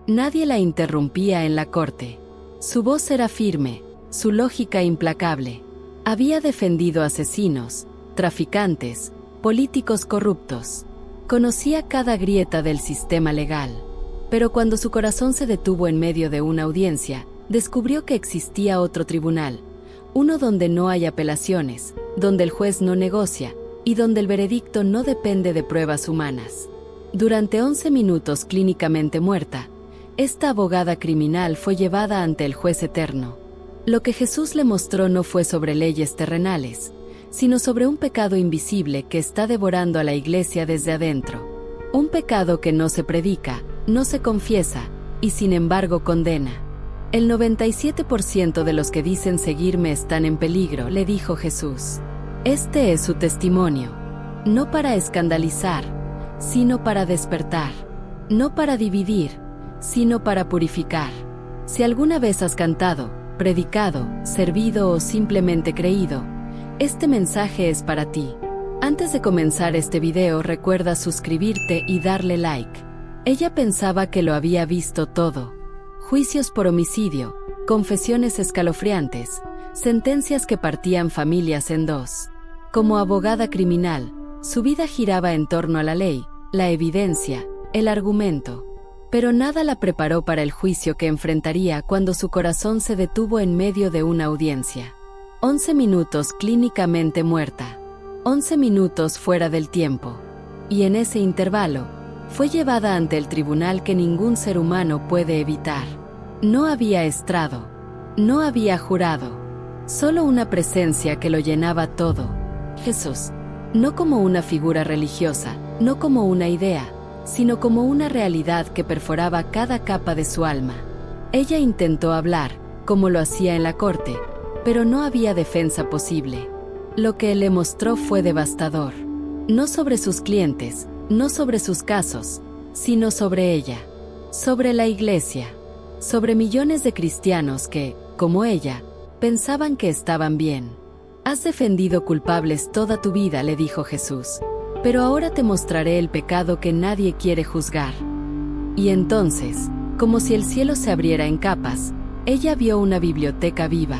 Nadie la interrumpía en la corte. Su voz era firme, su lógica implacable. Había defendido asesinos, traficantes, políticos corruptos. Conocía cada grieta del sistema legal. Pero cuando su corazón se detuvo en medio de una audiencia, descubrió que existía otro tribunal, uno donde no hay apelaciones, donde el juez no negocia y donde el veredicto no depende de pruebas humanas. Durante 11 minutos clínicamente muerta, esta abogada criminal fue llevada ante el juez eterno. Lo que Jesús le mostró no fue sobre leyes terrenales, sino sobre un pecado invisible que está devorando a la iglesia desde adentro. Un pecado que no se predica, no se confiesa, y sin embargo condena. El 97% de los que dicen seguirme están en peligro, le dijo Jesús. Este es su testimonio. No para escandalizar, sino para despertar. No para dividir, sino para purificar. Si alguna vez has cantado, predicado, servido o simplemente creído, este mensaje es para ti. Antes de comenzar este video, recuerda suscribirte y darle like. Ella pensaba que lo había visto todo. Juicios por homicidio, confesiones escalofriantes, sentencias que partían familias en dos. Como abogada criminal, su vida giraba en torno a la ley, la evidencia, el argumento. Pero nada la preparó para el juicio que enfrentaría cuando su corazón se detuvo en medio de una audiencia. 11 minutos clínicamente muerta. 11 minutos fuera del tiempo. Y en ese intervalo, fue llevada ante el tribunal que ningún ser humano puede evitar. No había estrado. No había jurado. Solo una presencia que lo llenaba todo. Jesús. No como una figura religiosa, no como una idea, sino como una realidad que perforaba cada capa de su alma. Ella intentó hablar, como lo hacía en la corte, pero no había defensa posible. Lo que él le mostró fue devastador. No sobre sus clientes, no sobre sus casos, sino sobre ella. Sobre la iglesia. Sobre millones de cristianos que, como ella, pensaban que estaban bien. Has defendido culpables toda tu vida, le dijo Jesús. Pero ahora te mostraré el pecado que nadie quiere juzgar. Y entonces, como si el cielo se abriera en capas, ella vio una biblioteca viva.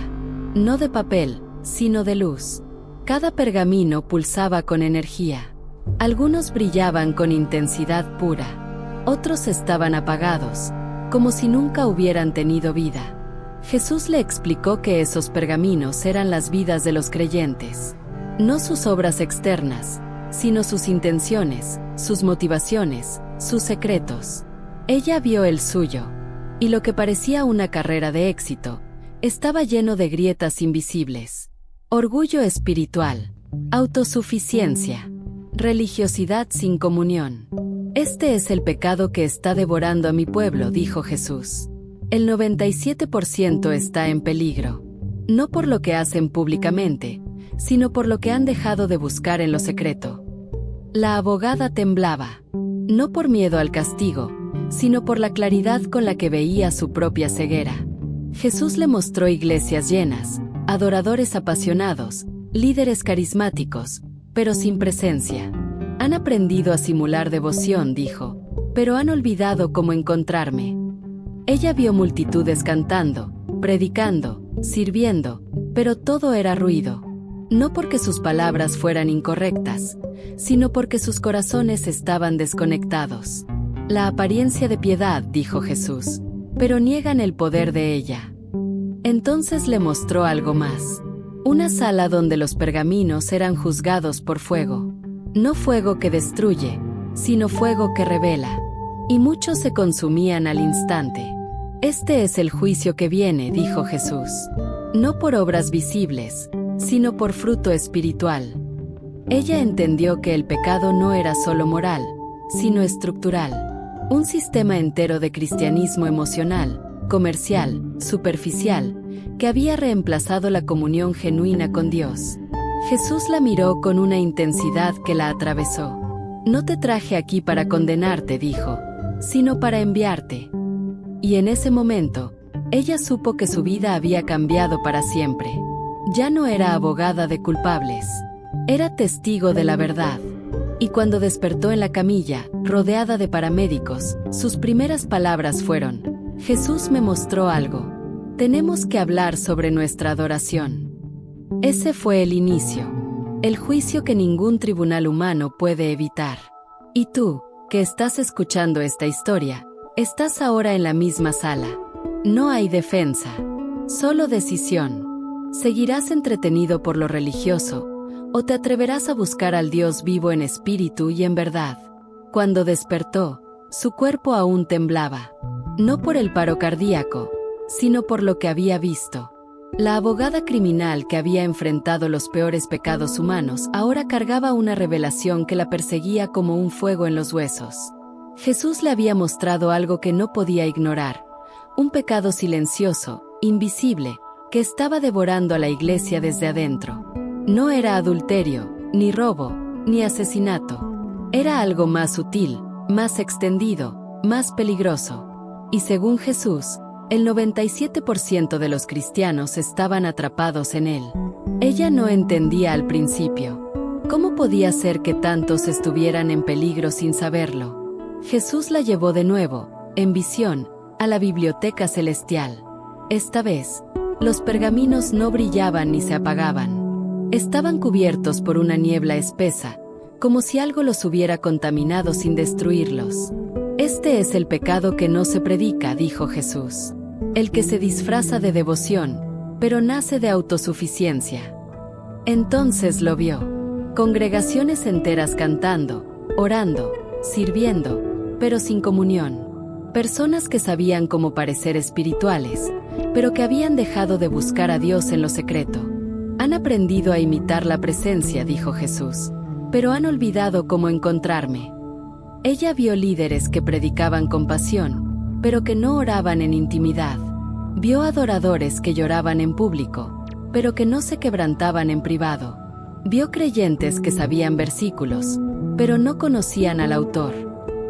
No de papel, sino de luz. Cada pergamino pulsaba con energía. Algunos brillaban con intensidad pura. Otros estaban apagados, como si nunca hubieran tenido vida. Jesús le explicó que esos pergaminos eran las vidas de los creyentes. No sus obras externas, sino sus intenciones, sus motivaciones, sus secretos. Ella vio el suyo, y lo que parecía una carrera de éxito, estaba lleno de grietas invisibles. Orgullo espiritual, autosuficiencia, religiosidad sin comunión. Este es el pecado que está devorando a mi pueblo, dijo Jesús. El 97% está en peligro. No por lo que hacen públicamente, sino por lo que han dejado de buscar en lo secreto. La abogada temblaba, no por miedo al castigo, sino por la claridad con la que veía su propia ceguera. Jesús le mostró iglesias llenas, adoradores apasionados, líderes carismáticos, pero sin presencia. Han aprendido a simular devoción, dijo, pero han olvidado cómo encontrarme. Ella vio multitudes cantando, predicando, sirviendo, pero todo era ruido. No porque sus palabras fueran incorrectas, sino porque sus corazones estaban desconectados. La apariencia de piedad, dijo Jesús, pero niegan el poder de ella. Entonces le mostró algo más. Una sala donde los pergaminos eran juzgados por fuego. No fuego que destruye, sino fuego que revela. Y muchos se consumían al instante. Este es el juicio que viene, dijo Jesús. No por obras visibles, sino por fruto espiritual. Ella entendió que el pecado no era solo moral, sino estructural. Un sistema entero de cristianismo emocional, comercial, superficial, que había reemplazado la comunión genuina con Dios. Jesús la miró con una intensidad que la atravesó. No te traje aquí para condenarte, dijo, sino para enviarte. Y en ese momento, ella supo que su vida había cambiado para siempre. Ya no era abogada de culpables. Era testigo de la verdad. Y cuando despertó en la camilla, rodeada de paramédicos, sus primeras palabras fueron: Jesús me mostró algo. Tenemos que hablar sobre nuestra adoración. Ese fue el inicio. El juicio que ningún tribunal humano puede evitar. Y tú, que estás escuchando esta historia, estás ahora en la misma sala. No hay defensa, solo decisión. ¿Seguirás entretenido por lo religioso, o te atreverás a buscar al Dios vivo en espíritu y en verdad? Cuando despertó, su cuerpo aún temblaba. No por el paro cardíaco, sino por lo que había visto. La abogada criminal que había enfrentado los peores pecados humanos ahora cargaba una revelación que la perseguía como un fuego en los huesos. Jesús le había mostrado algo que no podía ignorar, un pecado silencioso, invisible, que estaba devorando a la iglesia desde adentro. No era adulterio, ni robo, ni asesinato. Era algo más sutil, más extendido, más peligroso. Y según Jesús, el 97% de los cristianos estaban atrapados en él. Ella no entendía al principio. ¿Cómo podía ser que tantos estuvieran en peligro sin saberlo? Jesús la llevó de nuevo, en visión, a la biblioteca celestial. Esta vez, los pergaminos no brillaban ni se apagaban. Estaban cubiertos por una niebla espesa, como si algo los hubiera contaminado sin destruirlos. Este es el pecado que no se predica, dijo Jesús. El que se disfraza de devoción, pero nace de autosuficiencia. Entonces lo vio. Congregaciones enteras cantando, orando, sirviendo, pero sin comunión. Personas que sabían cómo parecer espirituales, pero que habían dejado de buscar a Dios en lo secreto. Han aprendido a imitar la presencia, dijo Jesús, pero han olvidado cómo encontrarme. Ella vio líderes que predicaban con pasión, pero que no oraban en intimidad. Vio adoradores que lloraban en público, pero que no se quebrantaban en privado. Vio creyentes que sabían versículos, pero no conocían al autor.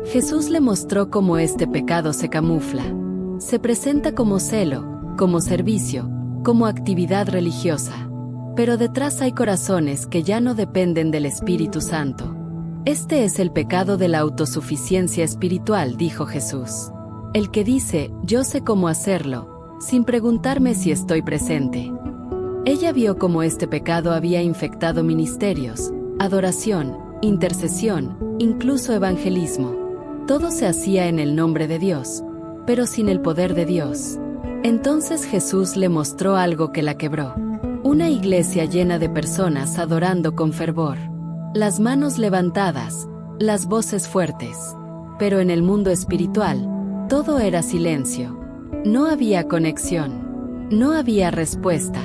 Jesús le mostró cómo este pecado se camufla. Se presenta como celo, como servicio, como actividad religiosa. Pero detrás hay corazones que ya no dependen del Espíritu Santo. Este es el pecado de la autosuficiencia espiritual, dijo Jesús. El que dice, yo sé cómo hacerlo, sin preguntarme si estoy presente. Ella vio cómo este pecado había infectado ministerios, adoración, intercesión, incluso evangelismo. Todo se hacía en el nombre de Dios, pero sin el poder de Dios. Entonces Jesús le mostró algo que la quebró. Una iglesia llena de personas adorando con fervor. Las manos levantadas, las voces fuertes. Pero en el mundo espiritual, todo era silencio. No había conexión. No había respuesta.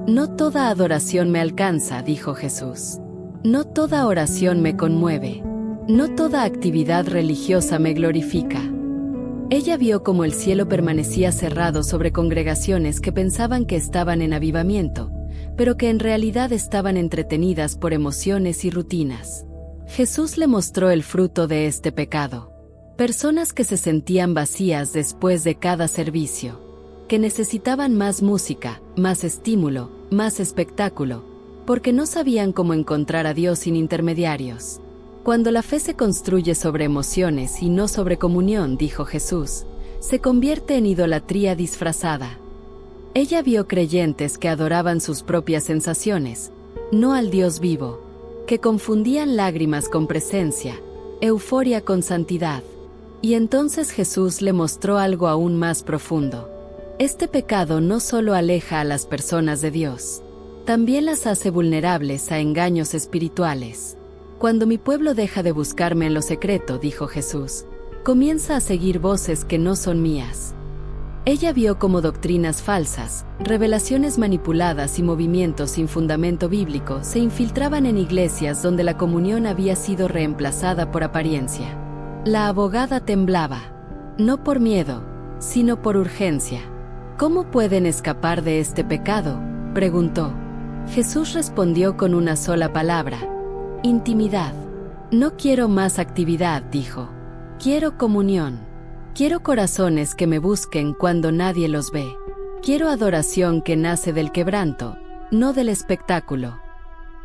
No toda adoración me alcanza, dijo Jesús. No toda oración me conmueve. No toda actividad religiosa me glorifica. Ella vio cómo el cielo permanecía cerrado sobre congregaciones que pensaban que estaban en avivamiento, pero que en realidad estaban entretenidas por emociones y rutinas. Jesús le mostró el fruto de este pecado. Personas que se sentían vacías después de cada servicio, que necesitaban más música, más estímulo, más espectáculo, porque no sabían cómo encontrar a Dios sin intermediarios. Cuando la fe se construye sobre emociones y no sobre comunión, dijo Jesús, se convierte en idolatría disfrazada. Ella vio creyentes que adoraban sus propias sensaciones, no al Dios vivo, que confundían lágrimas con presencia, euforia con santidad. Y entonces Jesús le mostró algo aún más profundo. Este pecado no solo aleja a las personas de Dios, también las hace vulnerables a engaños espirituales. Cuando mi pueblo deja de buscarme en lo secreto, dijo Jesús, comienza a seguir voces que no son mías. Ella vio cómo doctrinas falsas, revelaciones manipuladas y movimientos sin fundamento bíblico se infiltraban en iglesias donde la comunión había sido reemplazada por apariencia. La abogada temblaba, no por miedo, sino por urgencia. ¿Cómo pueden escapar de este pecado?, preguntó. Jesús respondió con una sola palabra: intimidad. No quiero más actividad, dijo. Quiero comunión. Quiero corazones que me busquen cuando nadie los ve. Quiero adoración que nace del quebranto, no del espectáculo.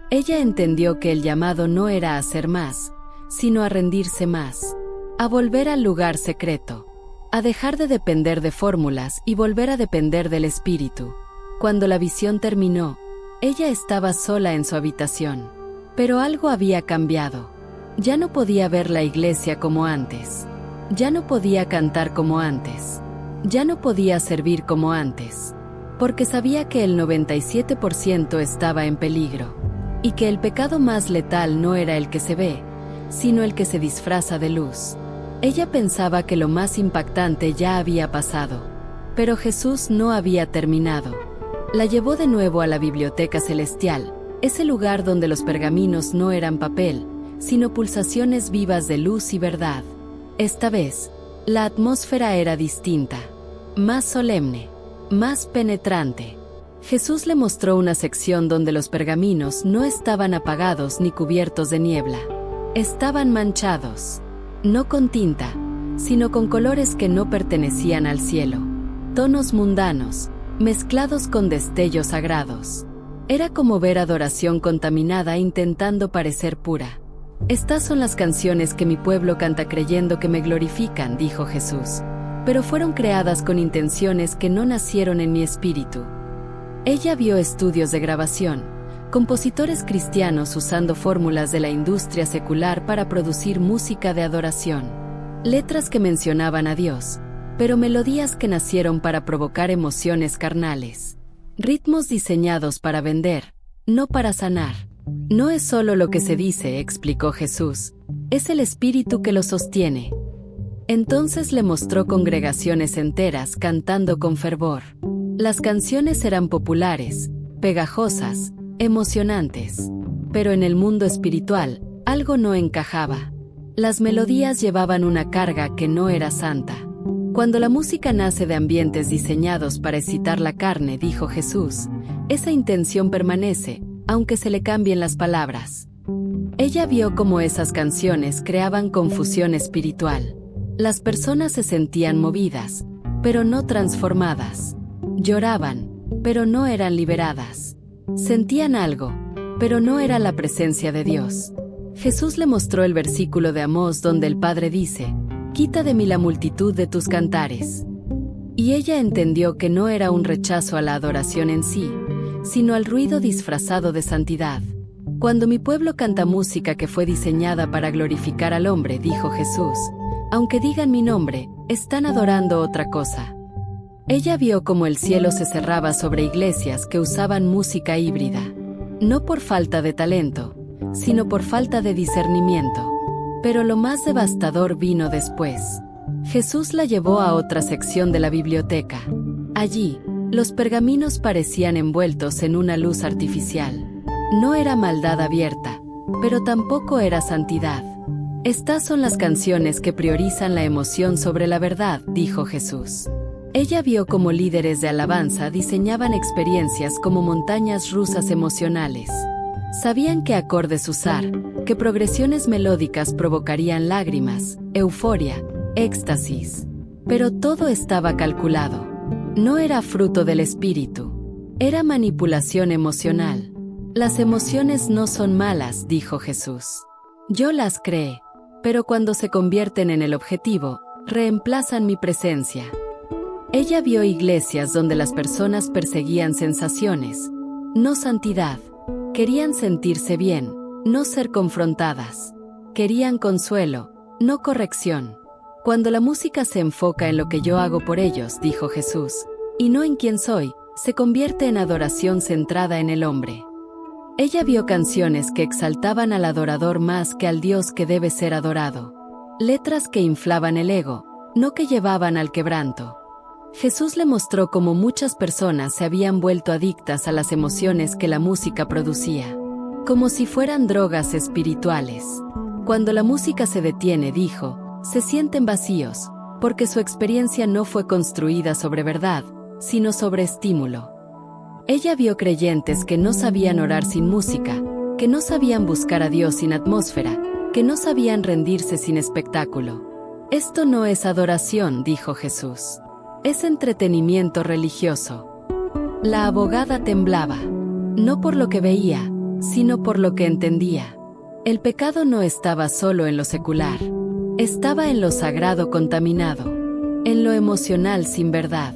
Ella entendió que el llamado no era a hacer más, sino a rendirse más, a volver al lugar secreto, a dejar de depender de fórmulas y volver a depender del Espíritu. Cuando la visión terminó, ella estaba sola en su habitación. Pero algo había cambiado. Ya no podía ver la iglesia como antes. Ya no podía cantar como antes. Ya no podía servir como antes. Porque sabía que el 97% estaba en peligro. Y que el pecado más letal no era el que se ve, sino el que se disfraza de luz. Ella pensaba que lo más impactante ya había pasado. Pero Jesús no había terminado. La llevó de nuevo a la biblioteca celestial, ese lugar donde los pergaminos no eran papel, sino pulsaciones vivas de luz y verdad. Esta vez, la atmósfera era distinta, más solemne, más penetrante. Jesús le mostró una sección donde los pergaminos no estaban apagados ni cubiertos de niebla. Estaban manchados, no con tinta, sino con colores que no pertenecían al cielo. Tonos mundanos, mezclados con destellos sagrados. Era como ver adoración contaminada intentando parecer pura. Estas son las canciones que mi pueblo canta creyendo que me glorifican, dijo Jesús, pero fueron creadas con intenciones que no nacieron en mi espíritu. Ella vio estudios de grabación, compositores cristianos usando fórmulas de la industria secular para producir música de adoración, letras que mencionaban a Dios, pero melodías que nacieron para provocar emociones carnales. Ritmos diseñados para vender, no para sanar. No es solo lo que se dice, explicó Jesús, es el Espíritu que lo sostiene. Entonces le mostró congregaciones enteras cantando con fervor. Las canciones eran populares, pegajosas, emocionantes. Pero en el mundo espiritual, algo no encajaba. Las melodías llevaban una carga que no era santa. Cuando la música nace de ambientes diseñados para excitar la carne, dijo Jesús, esa intención permanece, aunque se le cambien las palabras. Ella vio cómo esas canciones creaban confusión espiritual. Las personas se sentían movidas, pero no transformadas. Lloraban, pero no eran liberadas. Sentían algo, pero no era la presencia de Dios. Jesús le mostró el versículo de Amós donde el Padre dice, «Quita de mí la multitud de tus cantares». Y ella entendió que no era un rechazo a la adoración en sí, sino al ruido disfrazado de santidad. Cuando mi pueblo canta música que fue diseñada para glorificar al hombre, dijo Jesús, aunque digan mi nombre, están adorando otra cosa. Ella vio cómo el cielo se cerraba sobre iglesias que usaban música híbrida, no por falta de talento, sino por falta de discernimiento. Pero lo más devastador vino después. Jesús la llevó a otra sección de la biblioteca. Allí, los pergaminos parecían envueltos en una luz artificial. No era maldad abierta, pero tampoco era santidad. Estas son las canciones que priorizan la emoción sobre la verdad, dijo Jesús. Ella vio cómo líderes de alabanza diseñaban experiencias como montañas rusas emocionales. Sabían qué acordes usar, qué progresiones melódicas provocarían lágrimas, euforia, éxtasis. Pero todo estaba calculado. No era fruto del espíritu. Era manipulación emocional. Las emociones no son malas, dijo Jesús. Yo las creé, pero cuando se convierten en el objetivo, reemplazan mi presencia. Ella vio iglesias donde las personas perseguían sensaciones, no santidad. Querían sentirse bien, no ser confrontadas. Querían consuelo, no corrección. Cuando la música se enfoca en lo que yo hago por ellos, dijo Jesús, y no en quién soy, se convierte en adoración centrada en el hombre. Ella vio canciones que exaltaban al adorador más que al Dios que debe ser adorado. Letras que inflaban el ego, no que llevaban al quebranto. Jesús le mostró cómo muchas personas se habían vuelto adictas a las emociones que la música producía, como si fueran drogas espirituales. Cuando la música se detiene, dijo, se sienten vacíos, porque su experiencia no fue construida sobre verdad, sino sobre estímulo. Ella vio creyentes que no sabían orar sin música, que no sabían buscar a Dios sin atmósfera, que no sabían rendirse sin espectáculo. Esto no es adoración, dijo Jesús. Es entretenimiento religioso. La abogada temblaba, no por lo que veía, sino por lo que entendía. El pecado no estaba solo en lo secular. Estaba en lo sagrado contaminado, en lo emocional sin verdad,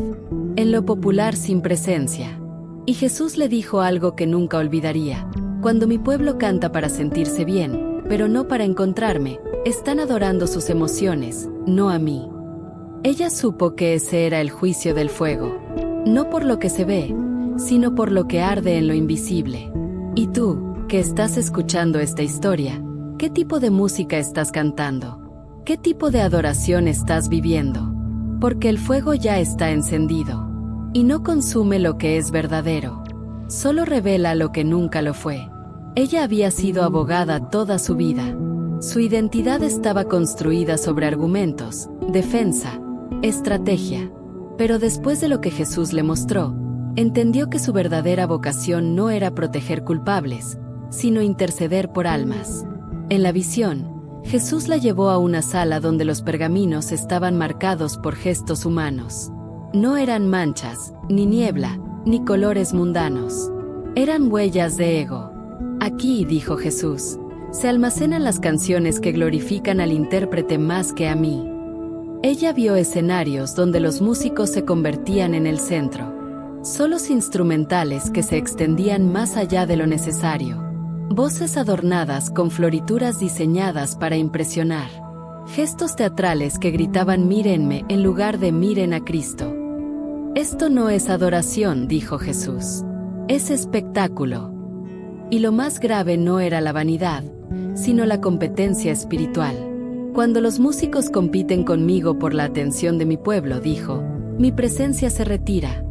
en lo popular sin presencia. Y Jesús le dijo algo que nunca olvidaría: cuando mi pueblo canta para sentirse bien, pero no para encontrarme, están adorando sus emociones, no a mí. Ella supo que ese era el juicio del fuego, no por lo que se ve, sino por lo que arde en lo invisible. Y tú, que estás escuchando esta historia, ¿qué tipo de música estás cantando? ¿Qué tipo de adoración estás viviendo? Porque el fuego ya está encendido. Y no consume lo que es verdadero. Solo revela lo que nunca lo fue. Ella había sido abogada toda su vida. Su identidad estaba construida sobre argumentos, defensa, estrategia. Pero después de lo que Jesús le mostró, entendió que su verdadera vocación no era proteger culpables, sino interceder por almas. En la visión, Jesús la llevó a una sala donde los pergaminos estaban marcados por gestos humanos. No eran manchas, ni niebla, ni colores mundanos. Eran huellas de ego. Aquí, dijo Jesús, se almacenan las canciones que glorifican al intérprete más que a mí. Ella vio escenarios donde los músicos se convertían en el centro. Solos instrumentales que se extendían más allá de lo necesario. Voces adornadas con florituras diseñadas para impresionar. Gestos teatrales que gritaban mírenme en lugar de miren a Cristo. Esto no es adoración, dijo Jesús. Es espectáculo. Y lo más grave no era la vanidad, sino la competencia espiritual. Cuando los músicos compiten conmigo por la atención de mi pueblo, dijo, mi presencia se retira.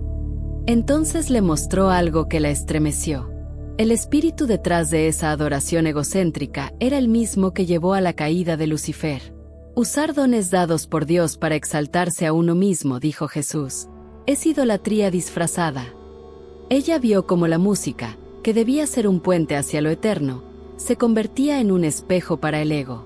Entonces le mostró algo que la estremeció. El espíritu detrás de esa adoración egocéntrica era el mismo que llevó a la caída de Lucifer. Usar dones dados por Dios para exaltarse a uno mismo, dijo Jesús, es idolatría disfrazada. Ella vio cómo la música, que debía ser un puente hacia lo eterno, se convertía en un espejo para el ego.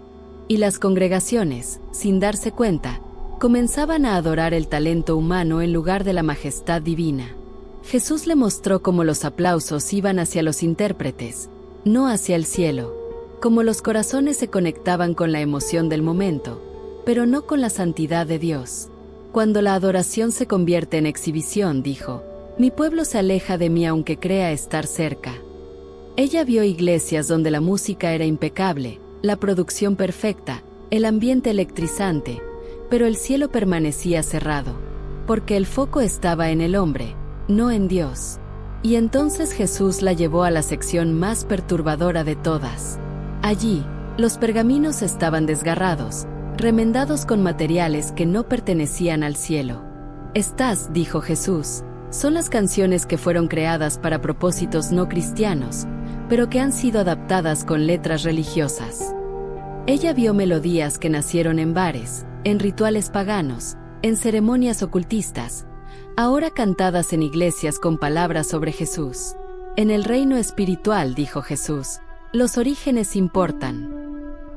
Y las congregaciones, sin darse cuenta, comenzaban a adorar el talento humano en lugar de la majestad divina. Jesús le mostró cómo los aplausos iban hacia los intérpretes, no hacia el cielo, cómo los corazones se conectaban con la emoción del momento, pero no con la santidad de Dios. Cuando la adoración se convierte en exhibición, dijo, mi pueblo se aleja de mí aunque crea estar cerca. Ella vio iglesias donde la música era impecable, la producción perfecta, el ambiente electrizante, pero el cielo permanecía cerrado, porque el foco estaba en el hombre, no en Dios. Y entonces Jesús la llevó a la sección más perturbadora de todas. Allí, los pergaminos estaban desgarrados, remendados con materiales que no pertenecían al cielo. Estas, dijo Jesús, son las canciones que fueron creadas para propósitos no cristianos, pero que han sido adaptadas con letras religiosas. Ella vio melodías que nacieron en bares, en rituales paganos, en ceremonias ocultistas, ahora cantadas en iglesias con palabras sobre Jesús. En el reino espiritual, dijo Jesús, los orígenes importan.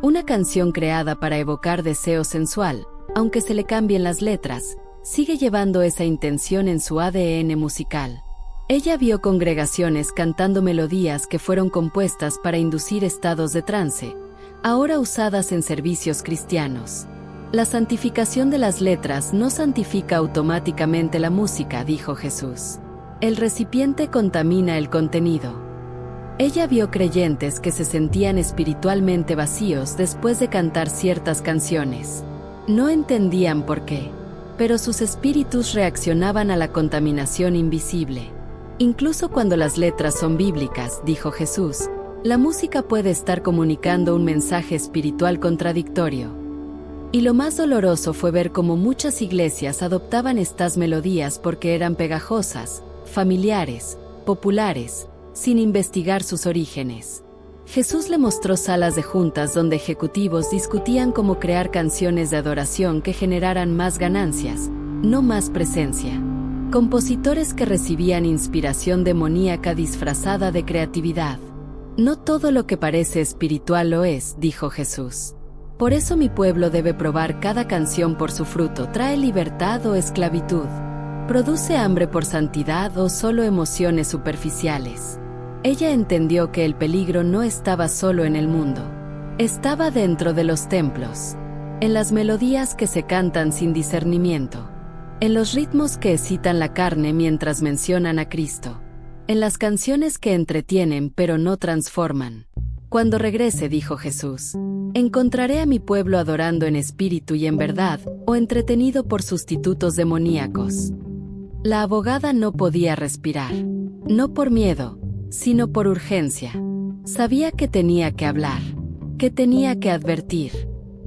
Una canción creada para evocar deseo sensual, aunque se le cambien las letras, sigue llevando esa intención en su ADN musical. Ella vio congregaciones cantando melodías que fueron compuestas para inducir estados de trance, ahora usadas en servicios cristianos. La santificación de las letras no santifica automáticamente la música, dijo Jesús. El recipiente contamina el contenido. Ella vio creyentes que se sentían espiritualmente vacíos después de cantar ciertas canciones. No entendían por qué, pero sus espíritus reaccionaban a la contaminación invisible. Incluso cuando las letras son bíblicas, dijo Jesús, la música puede estar comunicando un mensaje espiritual contradictorio. Y lo más doloroso fue ver cómo muchas iglesias adoptaban estas melodías porque eran pegajosas, familiares, populares, sin investigar sus orígenes. Jesús le mostró salas de juntas donde ejecutivos discutían cómo crear canciones de adoración que generaran más ganancias, no más presencia. Compositores que recibían inspiración demoníaca disfrazada de creatividad. No todo lo que parece espiritual lo es, dijo Jesús. Por eso mi pueblo debe probar cada canción por su fruto. ¿Trae libertad o esclavitud? ¿Produce hambre por santidad o solo emociones superficiales? Ella entendió que el peligro no estaba solo en el mundo, Estaba dentro de los templos, en las melodías que se cantan sin discernimiento, en los ritmos que excitan la carne mientras mencionan a Cristo, en las canciones que entretienen pero no transforman. Cuando regrese, dijo Jesús, encontraré a mi pueblo adorando en espíritu y en verdad, o entretenido por sustitutos demoníacos. La abogada no podía respirar, no por miedo, sino por urgencia. Sabía que tenía que hablar, que tenía que advertir,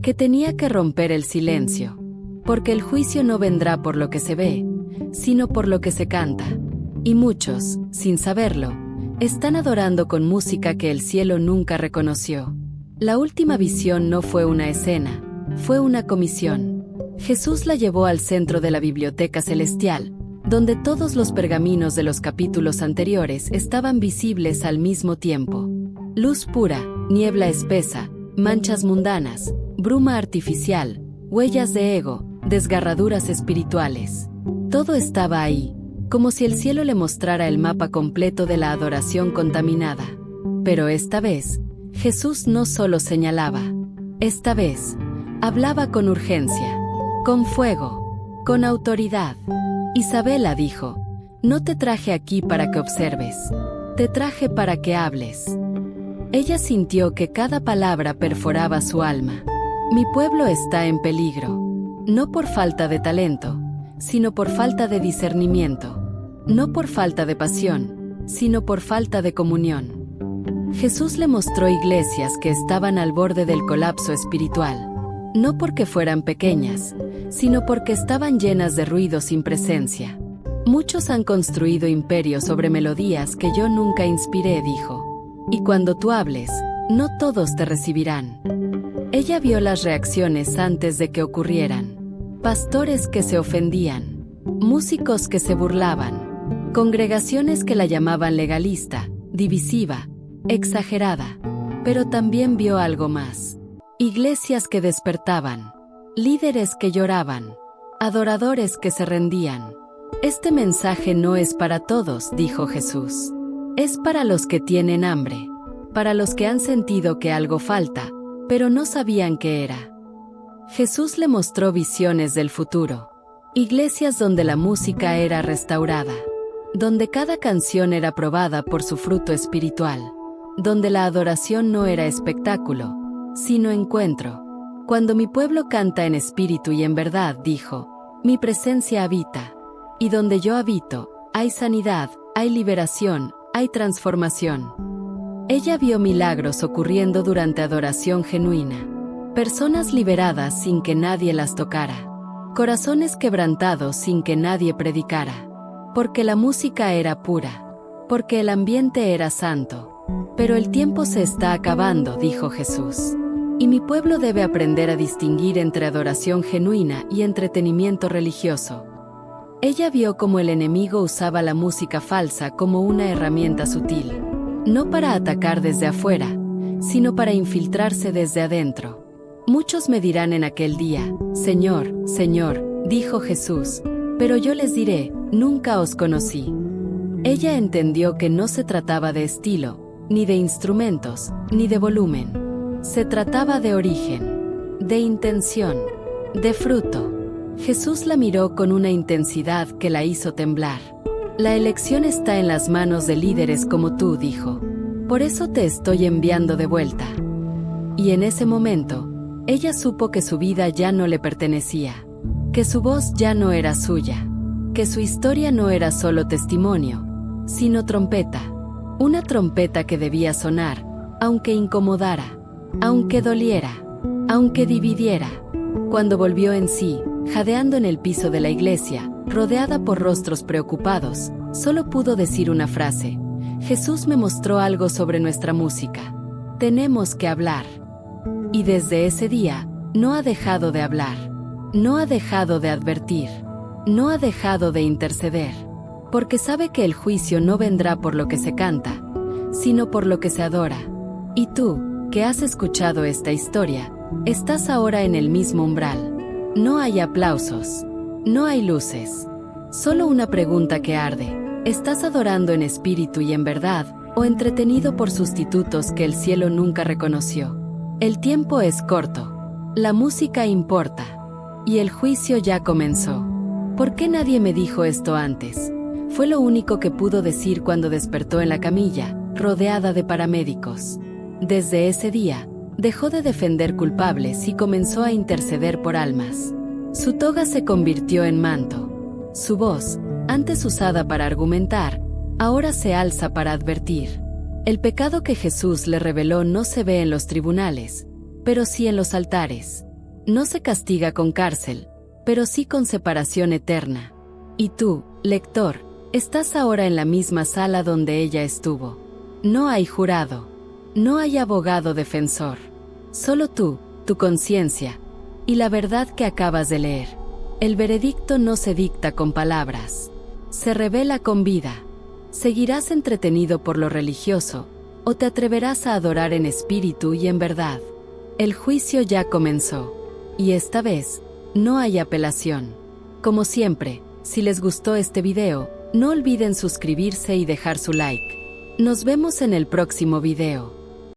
que tenía que romper el silencio, porque el juicio no vendrá por lo que se ve, sino por lo que se canta. Y muchos, sin saberlo, están adorando con música que el cielo nunca reconoció. La última visión no fue una escena, fue una comisión. Jesús la llevó al centro de la biblioteca celestial, donde todos los pergaminos de los capítulos anteriores estaban visibles al mismo tiempo. Luz pura, niebla espesa, manchas mundanas, bruma artificial, huellas de ego, desgarraduras espirituales. Todo estaba ahí, como si el cielo le mostrara el mapa completo de la adoración contaminada. Pero esta vez, Jesús no solo señalaba. Esta vez, hablaba con urgencia, con fuego, con autoridad. Isabela dijo, no te traje aquí para que observes, te traje para que hables. Ella sintió que cada palabra perforaba su alma. Mi pueblo está en peligro, no por falta de talento, sino por falta de discernimiento, no por falta de pasión, sino por falta de comunión. Jesús le mostró iglesias que estaban al borde del colapso espiritual, no porque fueran pequeñas, sino porque estaban llenas de ruido sin presencia. Muchos han construido imperios sobre melodías que yo nunca inspiré, dijo. Y cuando tú hables, no todos te recibirán. Ella vio las reacciones antes de que ocurrieran. Pastores que se ofendían, músicos que se burlaban, congregaciones que la llamaban legalista, divisiva, exagerada. Pero también vio algo más. Iglesias que despertaban, líderes que lloraban, adoradores que se rendían. Este mensaje no es para todos, dijo Jesús. Es para los que tienen hambre, para los que han sentido que algo falta, pero no sabían qué era. Jesús le mostró visiones del futuro. Iglesias donde la música era restaurada, donde cada canción era probada por su fruto espiritual, donde la adoración no era espectáculo, sino encuentro. Cuando mi pueblo canta en espíritu y en verdad, dijo, mi presencia habita. Y donde yo habito, hay sanidad, hay liberación, hay transformación. Ella vio milagros ocurriendo durante adoración genuina. Personas liberadas sin que nadie las tocara. Corazones quebrantados sin que nadie predicara. Porque la música era pura. Porque el ambiente era santo. Pero el tiempo se está acabando, dijo Jesús. Y mi pueblo debe aprender a distinguir entre adoración genuina y entretenimiento religioso. Ella vio cómo el enemigo usaba la música falsa como una herramienta sutil, no para atacar desde afuera, sino para infiltrarse desde adentro. Muchos me dirán en aquel día, Señor, Señor, dijo Jesús, pero yo les diré, nunca os conocí. Ella entendió que no se trataba de estilo, ni de instrumentos, ni de volumen. Se trataba de origen, de intención, de fruto. Jesús la miró con una intensidad que la hizo temblar. La elección está en las manos de líderes como tú, dijo. Por eso te estoy enviando de vuelta. Y en ese momento, ella supo que su vida ya no le pertenecía, que su voz ya no era suya, que su historia no era solo testimonio, sino trompeta. Una trompeta que debía sonar, aunque incomodara, aunque doliera, aunque dividiera. Cuando volvió en sí, jadeando en el piso de la iglesia, rodeada por rostros preocupados, solo pudo decir una frase. Jesús me mostró algo sobre nuestra música. Tenemos que hablar. Y desde ese día, no ha dejado de hablar. No ha dejado de advertir. No ha dejado de interceder. Porque sabe que el juicio no vendrá por lo que se canta, sino por lo que se adora. Y tú, que has escuchado esta historia, estás ahora en el mismo umbral. No hay aplausos. No hay luces. Solo una pregunta que arde. ¿Estás adorando en espíritu y en verdad, o entretenido por sustitutos que el cielo nunca reconoció? El tiempo es corto. La música importa. Y el juicio ya comenzó. ¿Por qué nadie me dijo esto antes? Fue lo único que pudo decir cuando despertó en la camilla, rodeada de paramédicos. Desde ese día, dejó de defender culpables y comenzó a interceder por almas. Su toga se convirtió en manto. Su voz, antes usada para argumentar, ahora se alza para advertir. El pecado que Jesús le reveló no se ve en los tribunales, pero sí en los altares. No se castiga con cárcel, pero sí con separación eterna. Y tú, lector, estás ahora en la misma sala donde ella estuvo. No hay jurado. No hay abogado defensor. Solo tú, tu conciencia, y la verdad que acabas de leer. El veredicto no se dicta con palabras. Se revela con vida. ¿Seguirás entretenido por lo religioso, o te atreverás a adorar en espíritu y en verdad? El juicio ya comenzó. Y esta vez, no hay apelación. Como siempre, si les gustó este video, no olviden suscribirse y dejar su like. Nos vemos en el próximo video.